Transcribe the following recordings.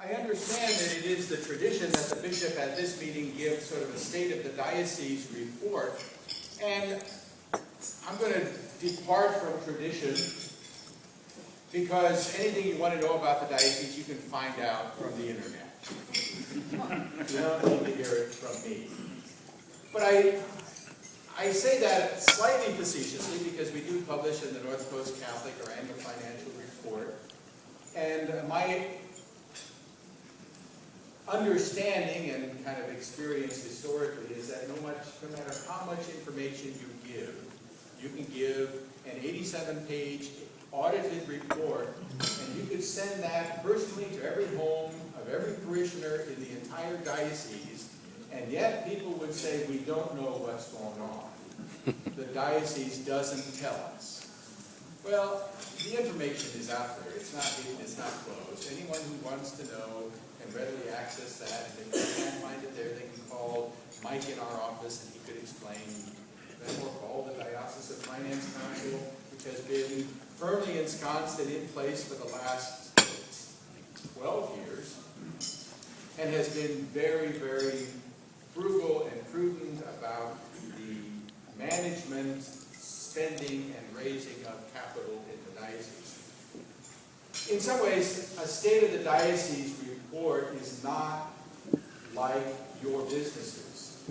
I understand that it is the tradition that the bishop at this meeting gives sort of a state of the diocese report, and I'm going to depart from tradition because anything you want to know about the diocese you can find out from the internet. You don't need to hear it from me. But I say that slightly facetiously because we do publish in the North Coast Catholic our annual financial report. And my understanding and kind of experience historically is that no matter how much information you can give an 87-page audited report, and you could send that personally to every home of every parishioner in the entire diocese, and yet people would say, we don't know what's going on. The diocese doesn't tell us. Well, the information is out there. It's not hidden, it's not closed. Anyone who wants to know can readily access that, and if they can't find it there, they can call Mike in our office and he could explain. Then or call the Diocesan Finance Council, which has been firmly ensconced and in place for the last 12 years, and has been very, very frugal and prudent about the management, spending, and raising of capital in the diocese. In some ways, a State of the Diocese report is not like your businesses.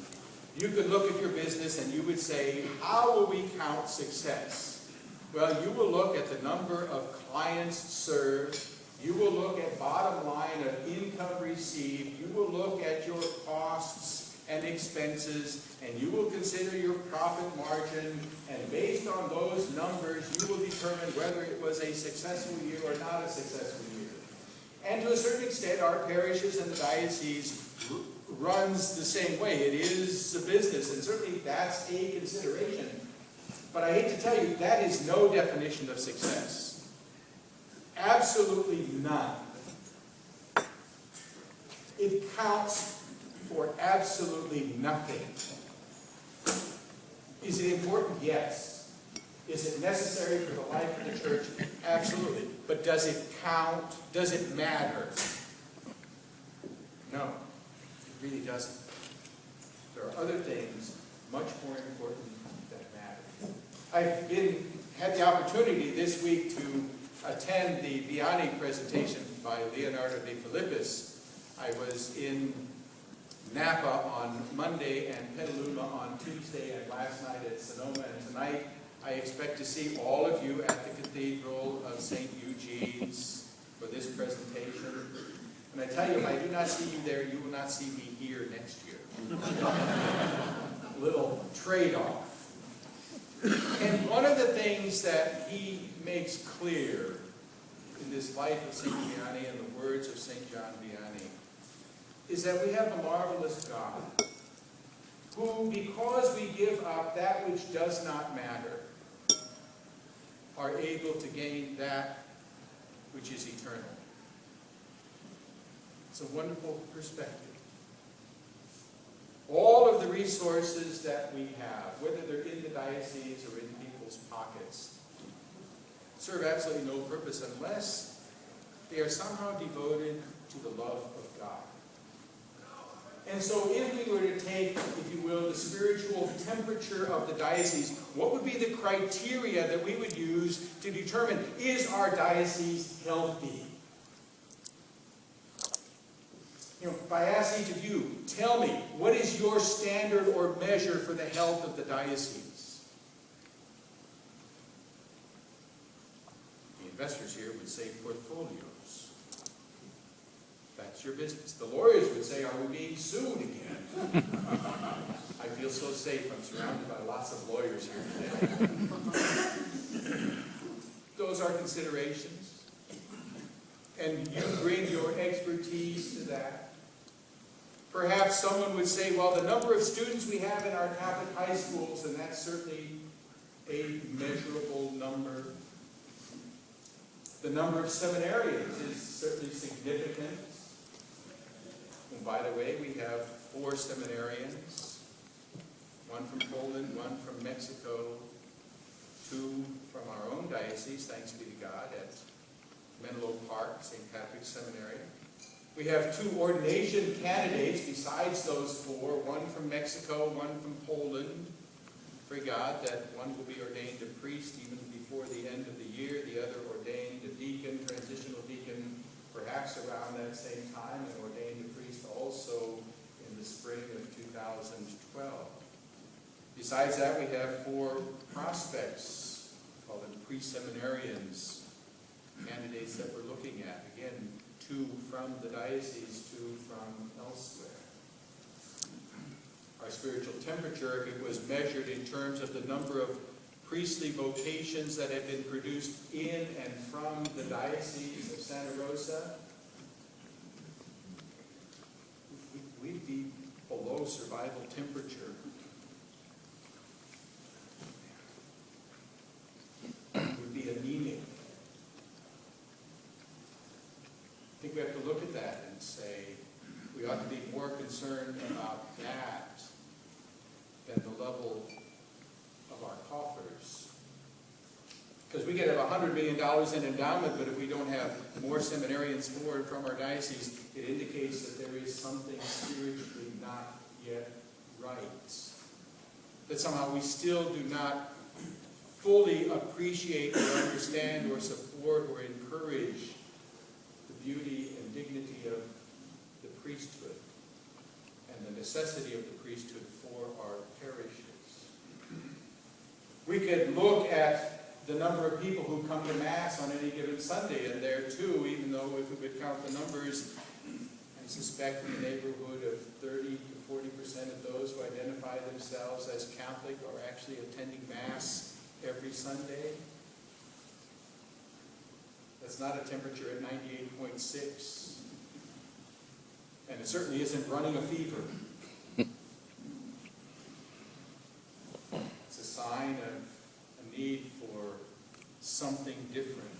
You could look at your business and you would say, how will we count success? Well, you will look at the number of clients served. You will look at bottom line of income received. You will look at your costs and expenses, and you will consider your profit margin, and based on those numbers, you will determine whether it was a successful year or not a successful year. And to a certain extent, our parishes and the diocese runs the same way. It is a business, and certainly that's a consideration. But I hate to tell you, that is no definition of success. Absolutely none. It counts for absolutely nothing. Is it important? Yes. Is it necessary for the life of the church? Absolutely. But does it count? Does it matter? No, it really doesn't. There are other things much more important that matter. I've had the opportunity this week to attend the Vianney presentation by Leonardo de Philippis. I was in Napa on Monday and Petaluma on Tuesday, and last night at Sonoma, and tonight I expect to see all of you at the Cathedral of St. Eugene's for this presentation. And I tell you, if I do not see you there, you will not see me here next year. Little trade-off. And one of the things that he makes clear in this life of St. Vianney and the words of St. John Vianney is that we have a marvelous God who, because we give up that which does not matter, are able to gain that which is eternal. It's a wonderful perspective. All of the resources that we have, whether they're in the diocese or in people's pockets, serve absolutely no purpose unless they are somehow devoted to the love of God. And so if we were to take, if you will, the spiritual temperature of the diocese, what would be the criteria that we would use to determine, is our diocese healthy? You know, if I ask each of you, tell me, what is your standard or measure for the health of the diocese? The investors here would say portfolios. That's your business. The lawyers would say, are we being sued again? I feel so safe. I'm surrounded by lots of lawyers here today. Those are considerations. And you bring your expertise to that. Perhaps someone would say, well, the number of students we have in our Catholic high schools, and that's certainly a measurable number. The number of seminarians is certainly significant. And by the way, we have 4 seminarians, one from Poland, one from Mexico, 2 from our own diocese, thanks be to God, at Menlo Park, St. Patrick's Seminary. We have 2 ordination candidates besides those 4, one from Mexico, one from Poland. Pray God that one will be ordained a priest even before the end of the year, the other ordained a deacon, transitional deacon, perhaps around that same time, and ordained a priest also in the spring of 2012. Besides that, we have 4 prospects, called them pre-seminarians, candidates that we're looking at. Again, 2 from the diocese, 2 from elsewhere. Our spiritual temperature, if it was measured in terms of the number of priestly vocations that have been produced in and from the Diocese of Santa Rosa, we'd be below survival temperature. We'd be anemic. I think we have to look at that and say we ought to be more concerned about that than the level of our coffers. Because we could have $100 million in endowment, but if we don't have more seminarians forward from our diocese, it indicates that there is something spiritually not yet right. That somehow we still do not fully appreciate or understand or support or encourage the beauty and dignity of the priesthood and the necessity of the priesthood for our parishes. We could look at the number of people who come to Mass on any given Sunday, and there too, even though if we could count the numbers, I suspect in the neighborhood of 30 to 40% of those who identify themselves as Catholic are actually attending Mass every Sunday. That's not a temperature at 98.6. And it certainly isn't running a fever. It's a sign of a need for something different.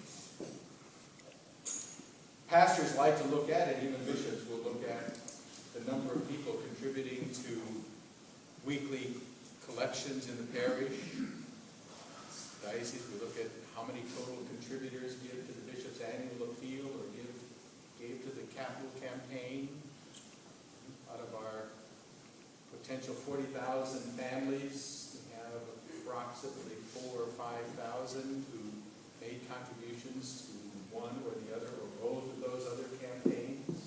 Pastors like to look at it, even bishops will look at the number of people contributing to weekly collections in the parish. Diocese, we look at how many total contributors give to the bishop's annual appeal or gave to the capital campaign. Out of our potential 40,000 families, we have approximately 4,000 or 5,000 who made contributions to one or the other or both of those other campaigns.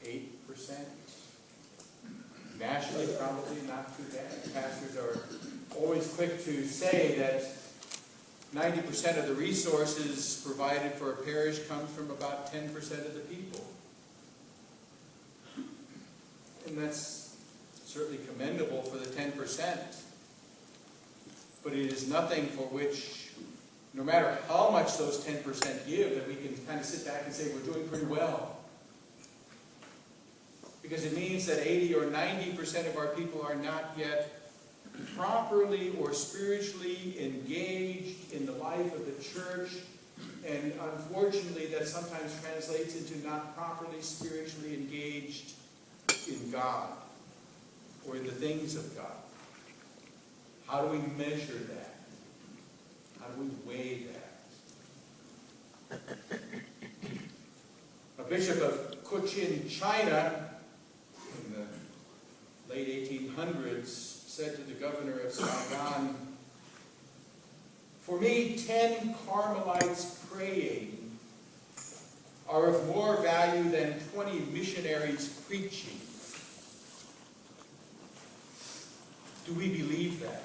8%. Nationally, probably not too bad. Pastors are always quick to say that 90% of the resources provided for a parish comes from about 10% of the people. And that's certainly commendable for the 10%. But it is nothing for which, no matter how much those 10% give, that we can kind of sit back and say we're doing pretty well. Because it means that 80 or 90% of our people are not yet properly or spiritually engaged in the life of the church. And unfortunately, that sometimes translates into not properly spiritually engaged in God or in the things of God. How do we measure that? How do we weigh that? A bishop of Cochin, China, in the late 1800s, said to the governor of Saigon, "For me, 10 Carmelites praying are of more value than 20 missionaries preaching." Do we believe that?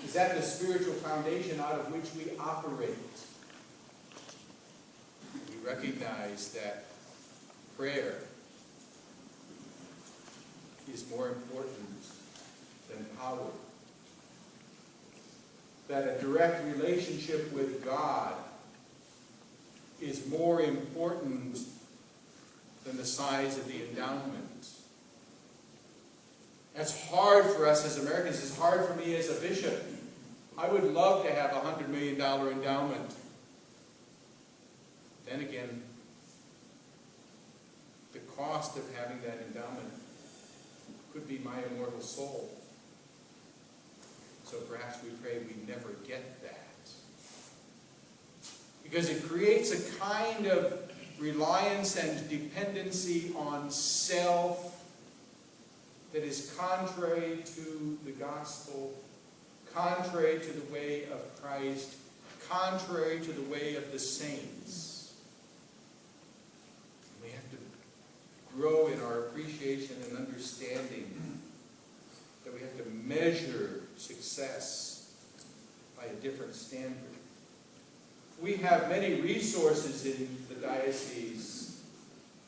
Is that the spiritual foundation out of which we operate? We recognize that prayer is more important than power. That a direct relationship with God is more important than the size of the endowment. That's hard for us as Americans. It's hard for me as a bishop. I would love to have a $100 million endowment. Then again, the cost of having that endowment could be my immortal soul. So perhaps we pray we never get that. because it creates a kind of reliance and dependency on self that is contrary to the gospel, contrary to the way of Christ, contrary to the way of the saints. We have to grow in our appreciation and understanding that we have to measure success by a different standard. We have many resources in the Diocese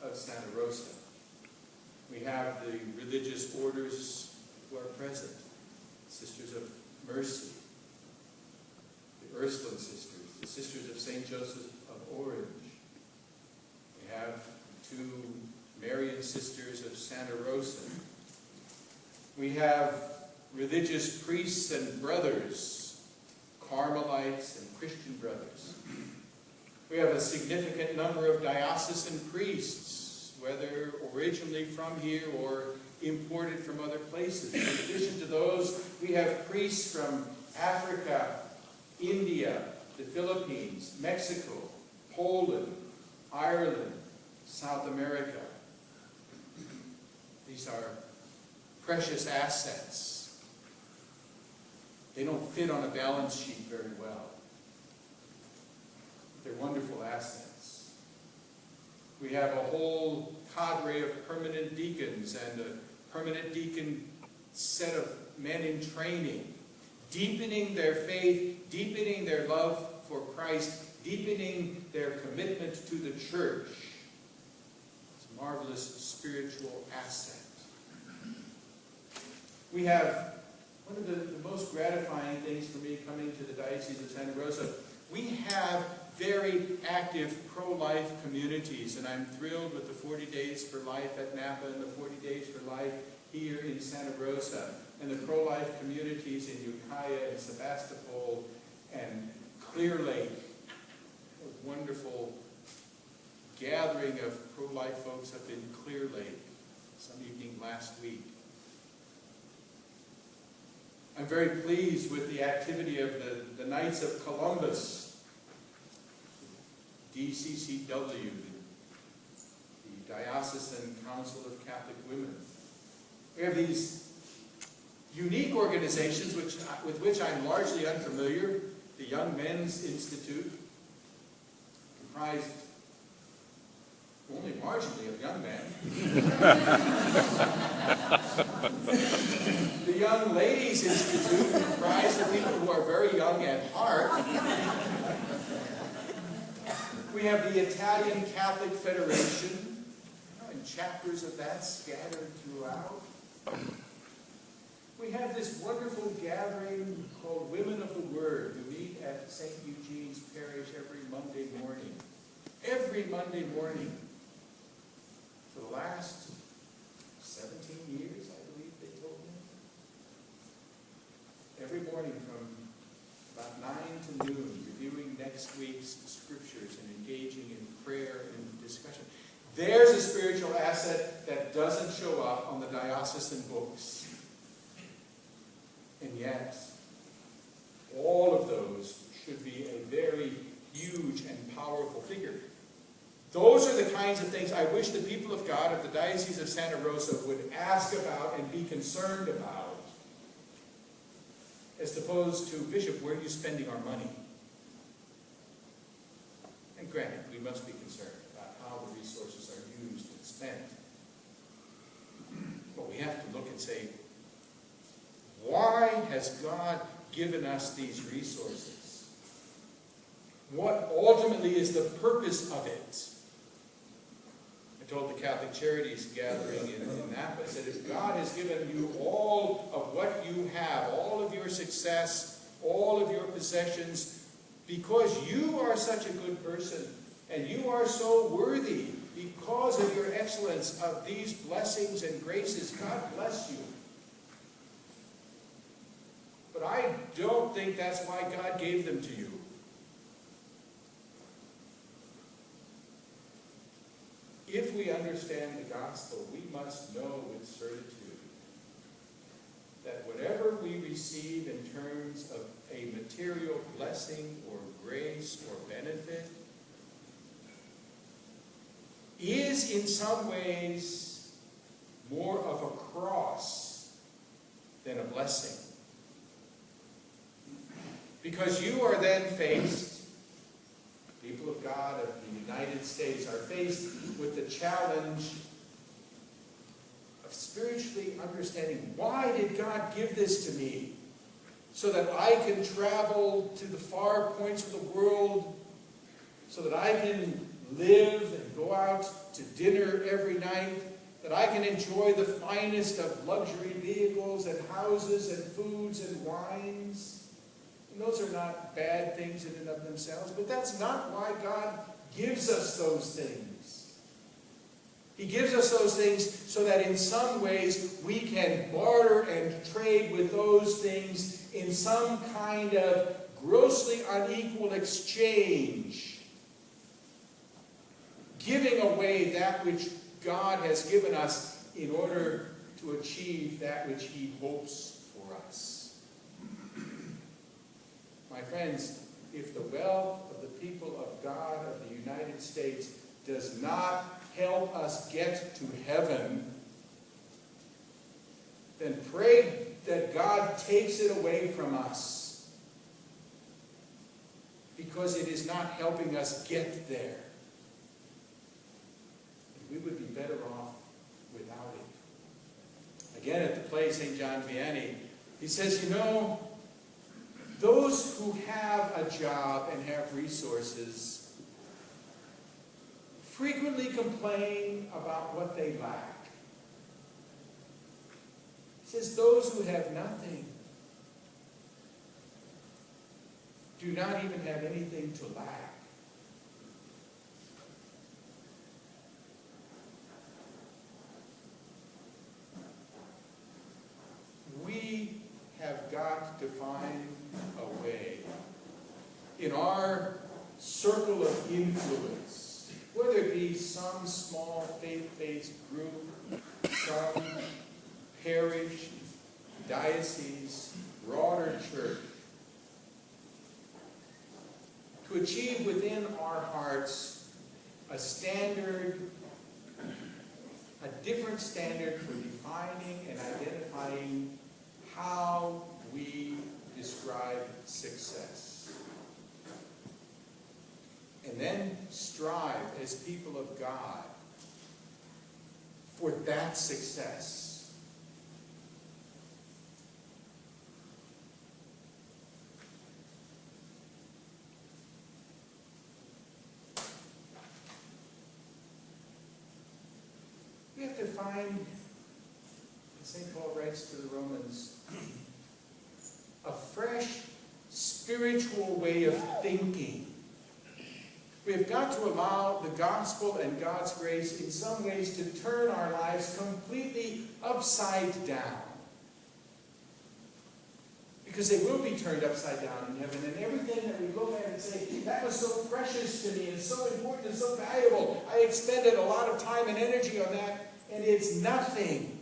of Santa Rosa. We have the religious orders who are present, Sisters of Mercy, the Ursuline Sisters, the Sisters of St. Joseph of Orange. We have 2 Marian Sisters of Santa Rosa. We have religious priests and brothers, Carmelites and Christian brothers. We have a significant number of diocesan priests, whether originally from here or imported from other places. In addition to those, we have priests from Africa, India, the Philippines, Mexico, Poland, Ireland, South America. These are precious assets. They don't fit on a balance sheet very well. They're wonderful assets. We have a whole cadre of permanent deacons and a permanent deacon set of men in training, deepening their faith, deepening their love for Christ, deepening their commitment to the church. It's a marvelous spiritual asset. We have one of the most gratifying things for me coming to the Diocese of Santa Rosa. We have very active pro-life communities, and I'm thrilled with the 40 Days for Life at Napa and the 40 Days for Life here in Santa Rosa, and the pro-life communities in Ukiah and Sebastopol and Clear Lake. A wonderful gathering of pro-life folks up in Clear Lake some evening last week. I'm very pleased with the activity of the Knights of Columbus, DCCW, the Diocesan Council of Catholic Women. We have these unique organizations with which I'm largely unfamiliar. The Young Men's Institute, comprised only marginally of young men. The Young Ladies Institute, comprised of people who are very young at heart. We have the Italian Catholic Federation, and chapters of that scattered throughout. We have this wonderful gathering called Women of the Word, who meet at St. Eugene's Parish every Monday morning. Every Monday morning. For the last 17 years, I believe they told me. Every morning from about 9 to noon, reviewing next week's scriptures and engaging in prayer and discussion. There's a spiritual asset that doesn't show up on the diocesan books. And yet, all of those should be a very huge and powerful figure. Those are the kinds of things I wish the people of God of the Diocese of Santa Rosa would ask about and be concerned about, as opposed to, Bishop, where are you spending our money? And granted, we must be concerned about how the resources are used and spent. But we have to look and say, why has God given us these resources? What ultimately is the purpose of it? I told the Catholic Charities gathering in Napa, I said, if God has given you all of what you have, all of your success, all of your possessions, because you are such a good person, and you are so worthy, because of your excellence of these blessings and graces, God bless you. But I don't think that's why God gave them to you. If we understand the gospel, we must know with certitude that whatever we receive in terms of a material blessing or grace or benefit is in some ways more of a cross than a blessing. Because you are then faced, people of God of the United States are faced with the challenge of spiritually understanding, why did God give this to me? So that I can travel to the far points of the world, so that I can live and go out to dinner every night, that I can enjoy the finest of luxury vehicles and houses and foods and wines. And those are not bad things in and of themselves, but that's not why God gives us those things. He gives us those things so that in some ways we can barter and trade with those things in some kind of grossly unequal exchange, giving away that which God has given us in order to achieve that which He hopes for us. My friends, if the wealth of the people of God of the United States does not help us get to heaven, then pray that God takes it away from us, because it is not helping us get there. And we would be better off without it. Again, at the play St. John Vianney, he says, you know, those who have a job and have resources frequently complain about what they lack. He says those who have nothing do not even have anything to lack. We have got to find a way in our circle of influence, whether it be some small faith-based group, some parish, diocese, broader church, to achieve within our hearts a standard, a different standard for defining and identifying how we describe success. And then strive as people of God for that success. We have to find, St. Paul writes to the Romans, a fresh spiritual way of thinking. We have got to allow the gospel and God's grace in some ways to turn our lives completely upside down. Because they will be turned upside down in heaven, and everything that we look at and say, that was so precious to me, and so important and so valuable, I expended a lot of time and energy on that, and it's nothing.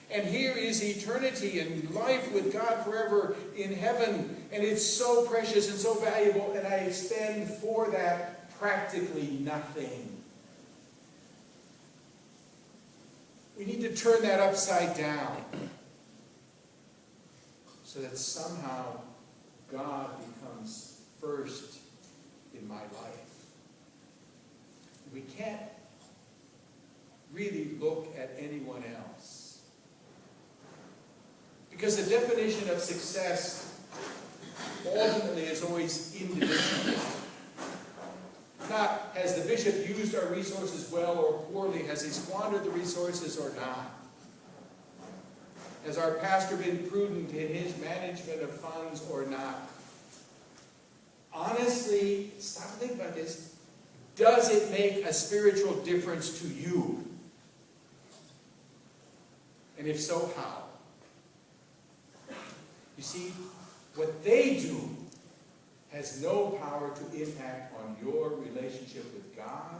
And here is eternity and life with God forever in heaven, and it's so precious and so valuable, and I expend for that practically nothing. We need to turn that upside down, so that somehow God becomes first in my life. We can't really look at anyone else, because the definition of success ultimately is always individual. Not, has the bishop used our resources well or poorly? Has he squandered the resources or not? Has our pastor been prudent in his management of funds or not? Honestly, stop and think about this. Does it make a spiritual difference to you? And if so, how? You see, what they do has no power to impact on your relationship with God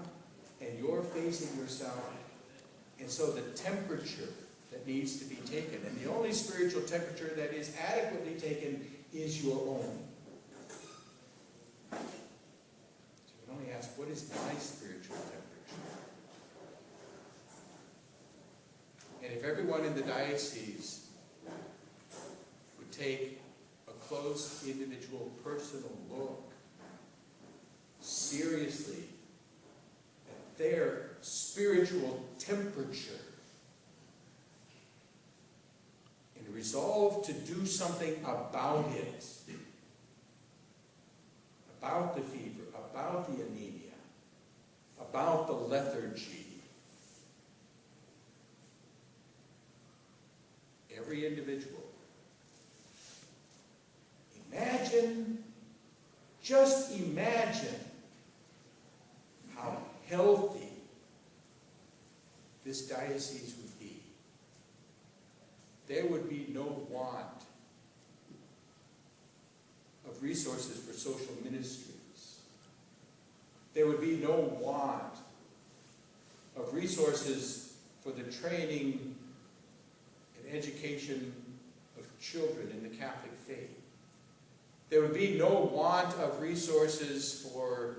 and your facing yourself. And so the temperature that needs to be taken, and the only spiritual temperature that is adequately taken, is your own. So you can only ask, what is my spiritual temperature? And if everyone in the diocese would take a close, individual, personal look seriously at their spiritual temperature and resolve to do something about it, about the fever, about the anemia, about the lethargy, every individual. Imagine, just imagine how healthy this diocese would be. There would be no want of resources for social ministries. There would be no want of resources for the training and education of children in the Catholic faith. There would be no want of resources for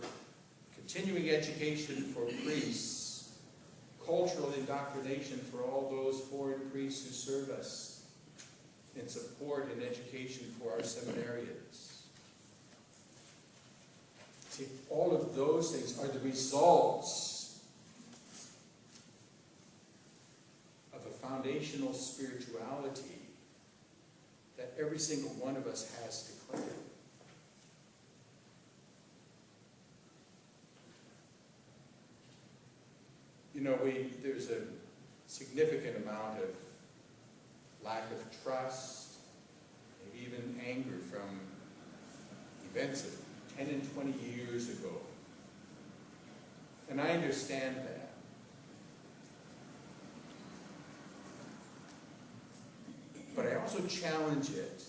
continuing education for priests, cultural indoctrination for all those foreign priests who serve us, and support and education for our seminarians. See, all of those things are the results of a foundational spirituality that every single one of us has to claim. You know, there's a significant amount of lack of trust, maybe even anger from events of 10 and 20 years ago. And I understand that. But I also challenge it,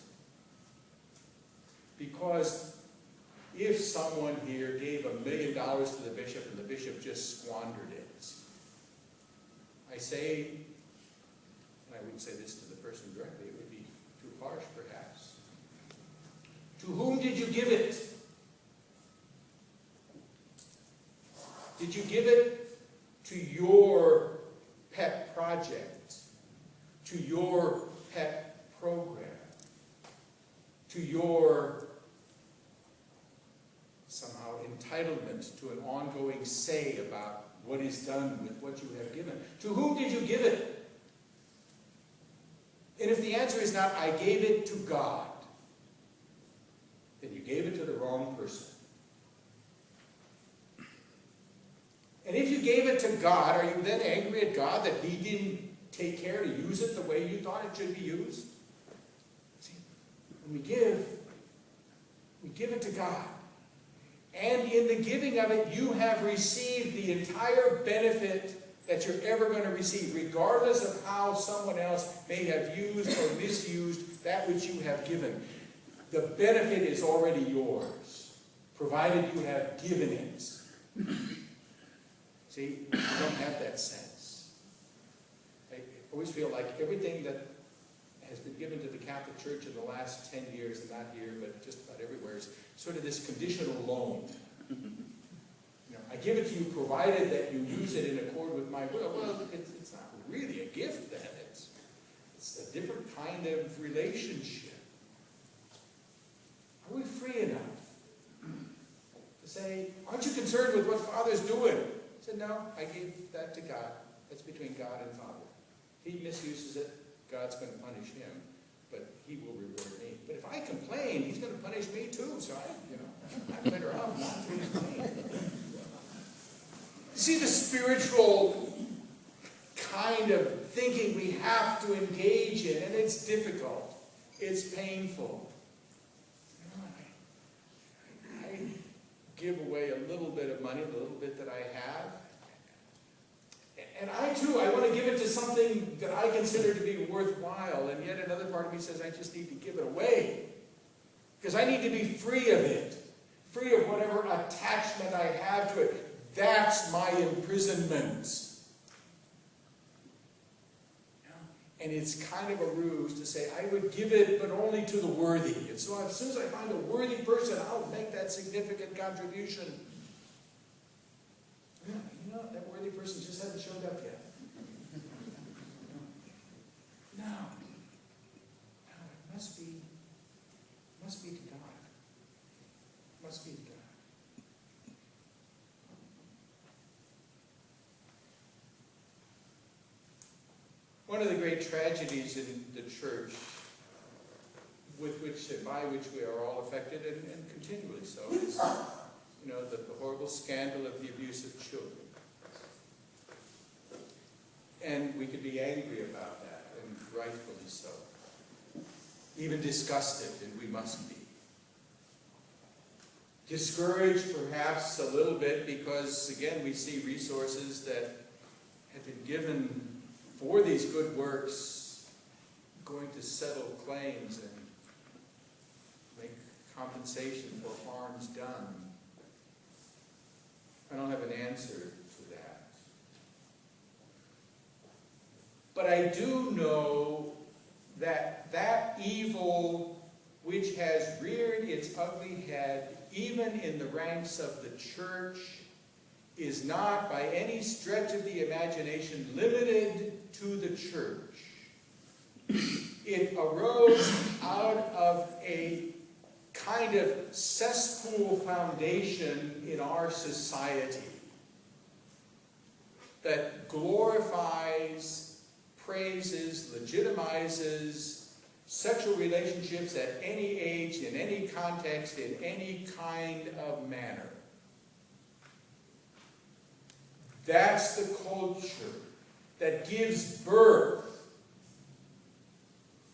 because if someone here gave $1 million to the bishop and the bishop just squandered it, I say, and I wouldn't say this to the person directly, it would be too harsh perhaps. To whom did you give it? Did you give it to your pet project, to your pet program, to your somehow entitlement to an ongoing say about what is done with what you have given? To whom did you give it? And if the answer is not, I gave it to God, then you gave it to the wrong person. And if you gave it to God, are you then angry at God that He didn't take care to use it the way you thought it should be used? See, when we give it to God. And in the giving of it, you have received the entire benefit that you're ever going to receive, regardless of how someone else may have used or misused that which you have given. The benefit is already yours, provided you have given it. See, you don't have that sense. I always feel like everything that has been given to the Catholic Church in the last 10 years, and not here, but just about everywhere, is sort of this conditional loan. You know, I give it to you provided that you use it in accord with my will. Well, it's not really a gift then. It's a different kind of relationship. Are we free enough to say, aren't you concerned with what Father's doing? I said, no, I gave that to God. That's between God and Father. If he misuses it, God's going to punish him, but he will reward me. But if I complain, he's going to punish me too, so I'm better off not to complain. See the spiritual kind of thinking we have to engage in, and it's difficult. It's painful. I give away a little bit of money, the little bit that I have. And I want to give it to something that I consider to be worthwhile, and yet another part of me says I just need to give it away. Because I need to be free of it, free of whatever attachment I have to it. That's my imprisonment. And it's kind of a ruse to say, I would give it, but only to the worthy. And so as soon as I find a worthy person, I'll make that significant contribution. Yeah, you know, that worthy person just hasn't showed up yet. No. No, it must be to God. It must be to God. One of the great tragedies in the church, with which and by which we are all affected, and continually so, is the horrible scandal of the abuse of children. And we could be angry about that, and rightfully so. Even disgusted, and we must be. Discouraged perhaps a little bit because, again, we see resources that have been given for these good works going to settle claims and make compensation for harms done. I don't have an answer to that. But I do know that that evil which has reared its ugly head even in the ranks of the church is not by any stretch of the imagination limited to the church. It arose out of a kind of cesspool foundation in our society that glorifies, praises, legitimizes sexual relationships at any age, in any context, in any kind of manner. That's the culture that gives birth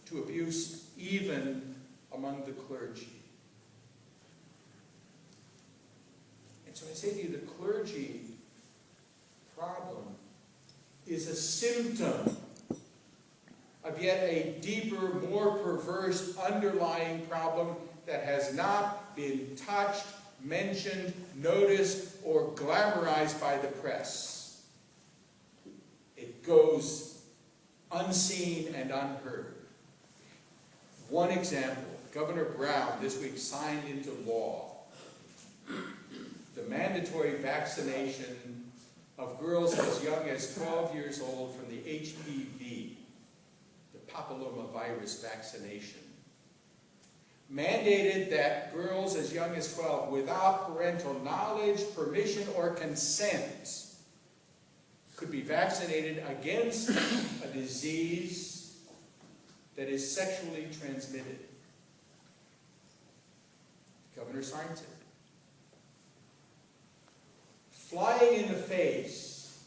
to abuse even among the clergy. And so I say to you, the clergy problem is a symptom of yet a deeper, more perverse underlying problem that has not been touched, mentioned, noticed, or glamorized by the press. It goes unseen and unheard. One example, Governor Brown this week signed into law the mandatory vaccination of girls as young as 12 years old from the HPV, the papillomavirus vaccination. Mandated that girls as young as 12, without parental knowledge, permission, or consent, could be vaccinated against a disease that is sexually transmitted. The governor signs it. Flying in the face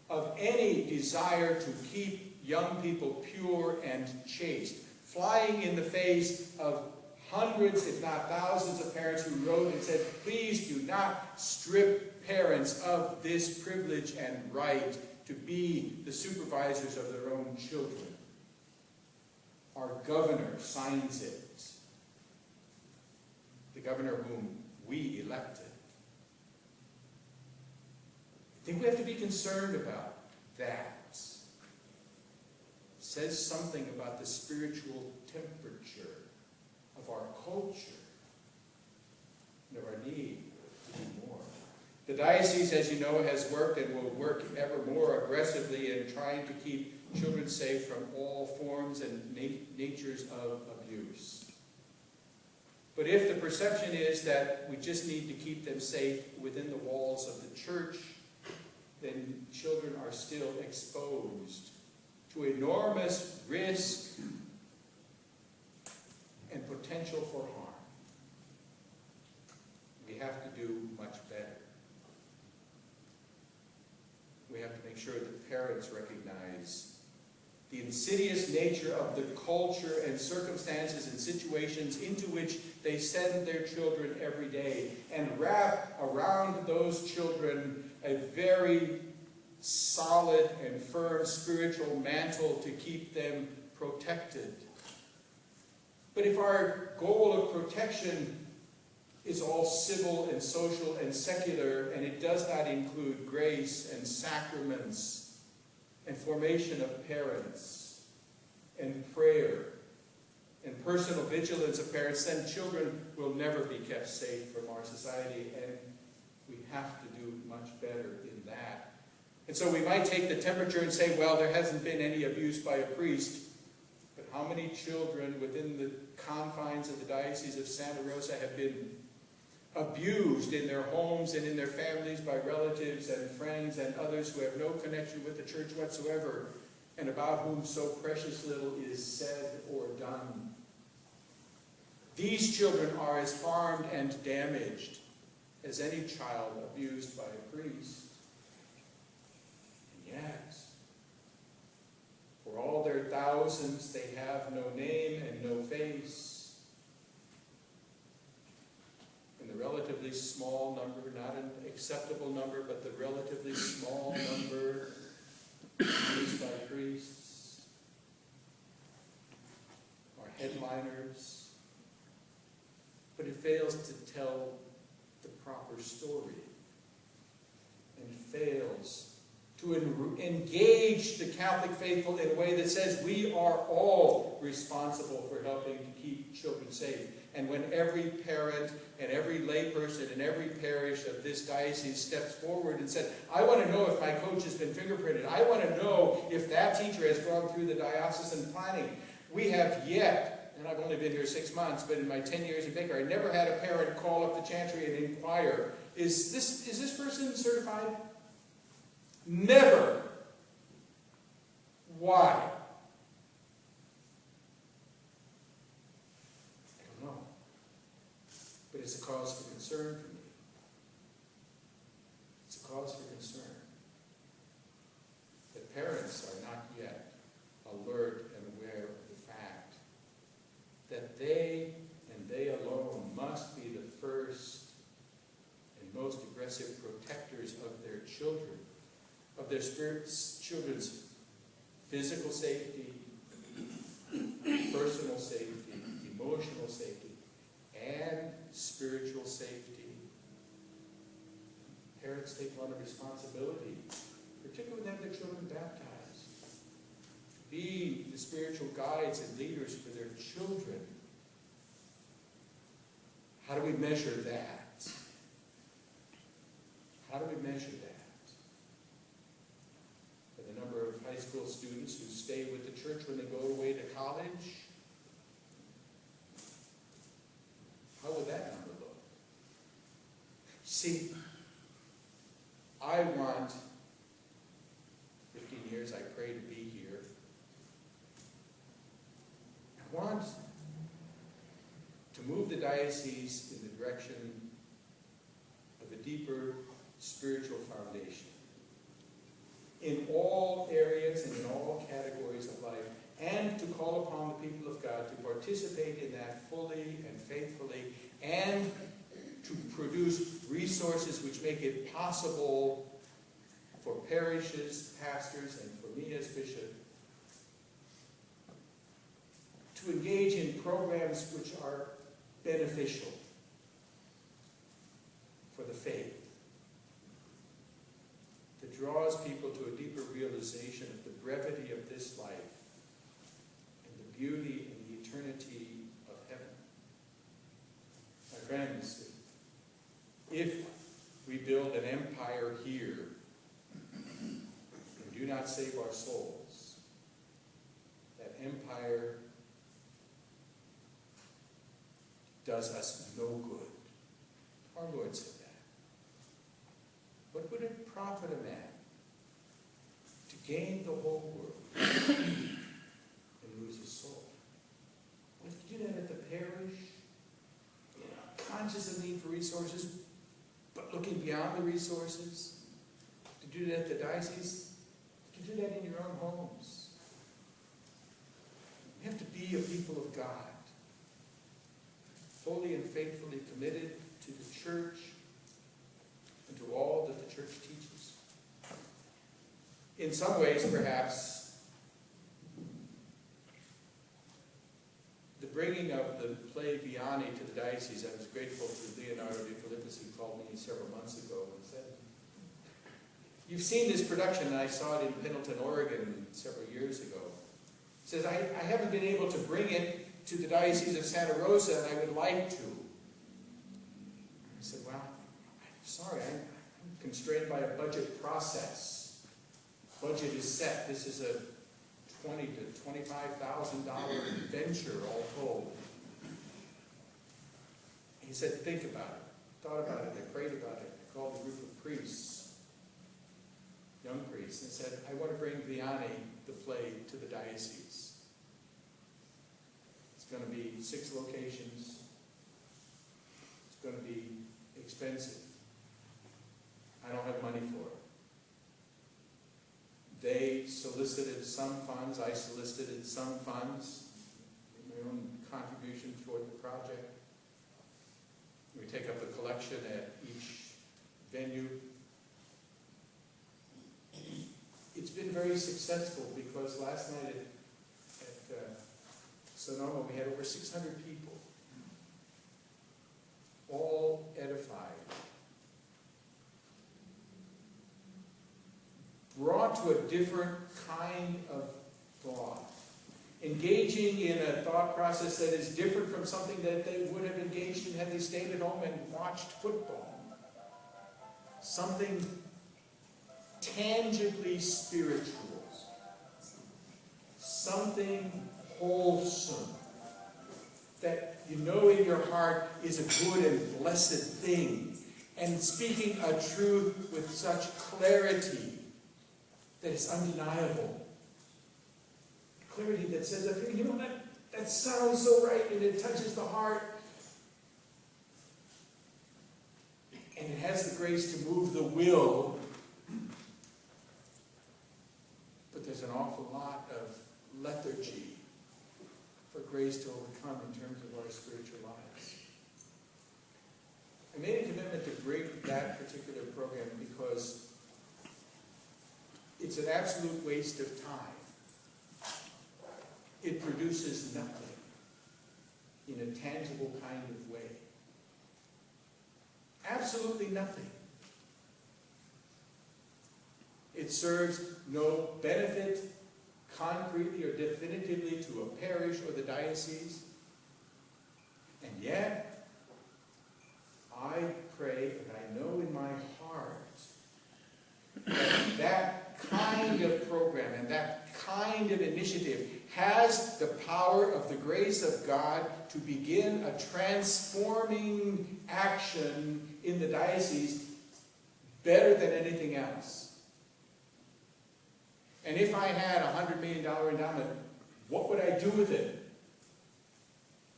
of any desire to keep young people pure and chaste. Flying in the face of hundreds, if not thousands, of parents who wrote and said, please do not strip parents of this privilege and right to be the supervisors of their own children. Our governor signs it. The governor whom we elected. I think we have to be concerned about that. It says something about the spiritual temperature of our culture and of our need to do more. The diocese, as you know, has worked and will work ever more aggressively in trying to keep children safe from all forms and natures of abuse. But if the perception is that we just need to keep them safe within the walls of the church, then children are still exposed to enormous risk and potential for harm. We have to do much better. We have to make sure that parents recognize the insidious nature of the culture and circumstances and situations into which they send their children every day, and wrap around those children a very solid and firm spiritual mantle to keep them protected. But if our goal of protection is all civil and social and secular, and it does not include grace and sacraments and formation of parents, and prayer and personal vigilance of parents, then children will never be kept safe from our society, and we have to do much better in that. And so we might take the temperature and say, well, there hasn't been any abuse by a priest, but how many children within the confines of the Diocese of Santa Rosa have been abused in their homes and in their families by relatives and friends and others who have no connection with the church whatsoever, and about whom so precious little is said or done? These children are as harmed and damaged as any child abused by a priest. And yet, for all their thousands, they have no name and no face. And the relatively small number, not an acceptable number, but the relatively small number used by priests are headliners. But it fails to tell the proper story, and fails to engage the Catholic faithful in a way that says we are all responsible for helping to keep children safe. And when every parent and every layperson in every parish of this diocese steps forward and said, I want to know if my coach has been fingerprinted. I want to know if that teacher has gone through the diocesan planning. We have yet, and I've only been here 6 months, but in my 10 years in Baker, I never had a parent call up the chantry and inquire, is this person certified? Never. Why? I don't know. But it's a cause for concern for me. It's a cause for concern that parents are not yet alert and aware of the fact that they and they alone must be the first and most aggressive protectors of their children, of their children's physical safety, personal safety, emotional safety, and spiritual safety. Parents take on a responsibility, particularly when they have their children baptized. Be the spiritual guides and leaders for their children. How do we measure that? How do we measure that? By the number of high school students who stay with the church when they go away to college? How would that number look? See, I want, 15 years I pray to be here, I want to move the diocese in the direction of a deeper spiritual foundation in all areas and in all categories of life, and to call upon the people of God to participate in that fully and faithfully, and to produce resources which make it possible for parishes, pastors, and for me as bishop to engage in programs which are beneficial for the faith, that draws people to a deeper realization of the brevity of this life and the beauty and the eternity of heaven. My friends, if we build an empire here and do not save our souls, that empire does us no good. Our Lord said that. What would it profit a man to gain the whole world and lose his soul? If you do that at the parish, conscious of need for resources, but looking beyond the resources, to do that at the diocese, to do that in your own homes. You have to be a people of God, fully and faithfully committed to the church and to all that the church teaches. In some ways, perhaps, the bringing of the play Vianney to the diocese, I was grateful to Leonardo de Philippus, who called me several months ago and said, "You've seen this production," and I saw it in Pendleton, Oregon several years ago. He says, I haven't been able to bring it to the Diocese of Santa Rosa, and I would like to. I said, well, I'm sorry, I'm constrained by a budget process. Budget is set. This is a $20,000 to $25,000 venture, all told. He said, think about it. Thought about it. I prayed about it. I called a group of priests, young priests, and said, I want to bring Vianney, the play, to the diocese. It's going to be 6 locations. It's going to be expensive. I don't have money for it. They solicited some funds. I solicited some funds. My own contribution toward the project. We take up a collection at each venue. It's been very successful because last night at Sonoma we had over 600 people, all edified, brought to a different kind of thought, engaging in a thought process that is different from something that they would have engaged in had they stayed at home and watched football. Something tangibly spiritual, something wholesome, that you know in your heart is a good and blessed thing, and speaking a truth with such clarity that is undeniable. Clarity that says, you know, that sounds so right, and it touches the heart. And it has the grace to move the will. But there's an awful lot of lethargy for grace to overcome in terms of our spiritual lives. I made a commitment to break that particular program because it's an absolute waste of time. It produces nothing in a tangible kind of way. Absolutely nothing. It serves no benefit concretely or definitively to a parish or the diocese. And yet, I pray and I know in my heart that that kind of program and that kind of initiative has the power of the grace of God to begin a transforming action in the diocese better than anything else. And if I had a $100 million endowment, what would I do with it?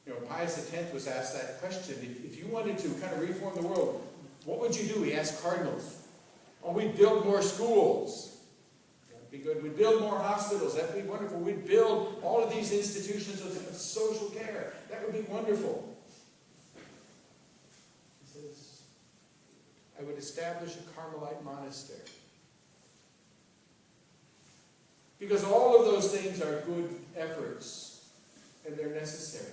You know, Pius X was asked that question. If you wanted to kind of reform the world, what would you do? He asked cardinals. Oh, we'd build more schools. That'd be good. We'd build more hospitals. That'd be wonderful. We'd build all of these institutions of social care. That would be wonderful. He says, I would establish a Carmelite monastery. Because all of those things are good efforts, and they're necessary.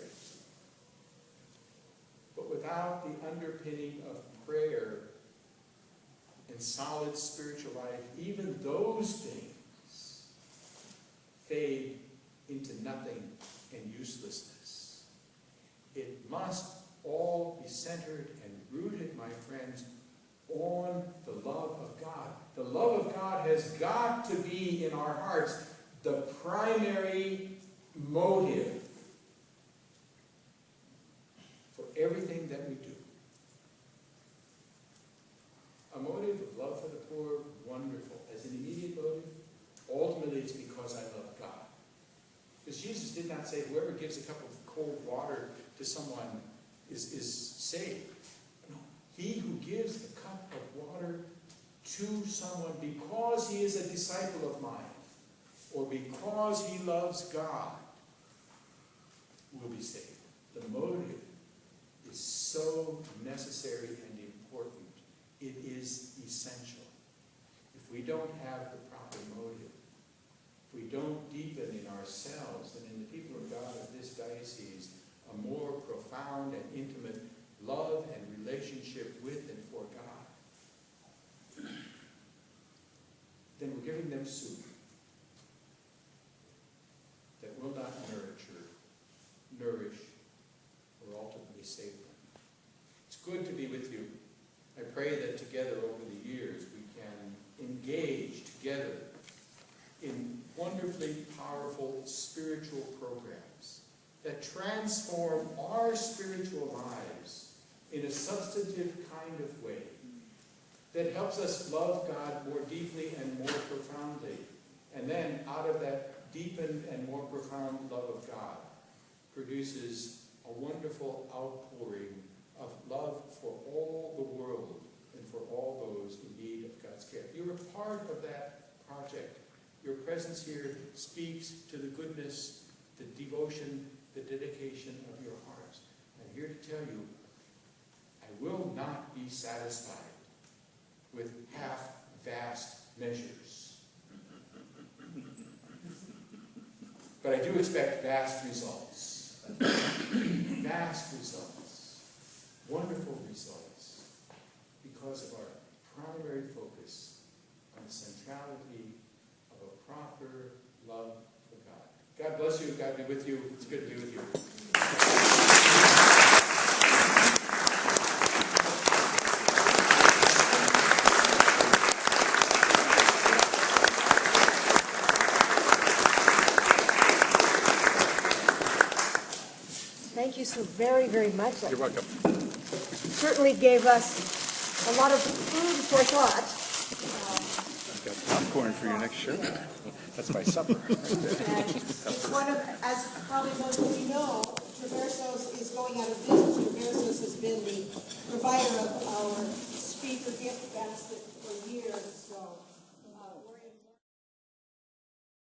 But without the underpinning of prayer and solid spiritual life, even those things fade into nothing and uselessness. It must all be centered and rooted, my friends, on the love of God. The love of God has got to be in our hearts the primary motive for everything that we do. A motive of love for the poor, wonderful. As an immediate motive, ultimately it's because I love God. Because Jesus did not say whoever gives a cup of cold water to someone is saved. No, he who gives a cup of water to someone because he is a disciple of mine, or because he loves God, will be saved. The motive is so necessary and important. It is essential. If we don't have the proper motive, if we don't deepen in ourselves and in the people of God of this diocese a more profound and intimate love and relationship with and for God, then we're giving them soup that will that transform our spiritual lives in a substantive kind of way, that helps us love God more deeply and more profoundly. And then out of that deepened and more profound love of God produces a wonderful outpouring of love for all the world and for all those in need of God's care. You're a part of that project. Your presence here speaks to the goodness, the devotion, the dedication of your hearts. I'm here to tell you, I will not be satisfied with half-vast measures. But I do expect vast results. Vast results. Wonderful results. Because of our primary focus on the centrality of a proper love for God. God bless you. God be with you. It's good to be with you. Thank you so very, very much. You're welcome. Certainly gave us a lot of food for thought. I've got popcorn for your next show. That's my supper. And it's one of, as probably most of you know, Traversos is going out of business. Traversos has been the provider of our speaker gift basket for years.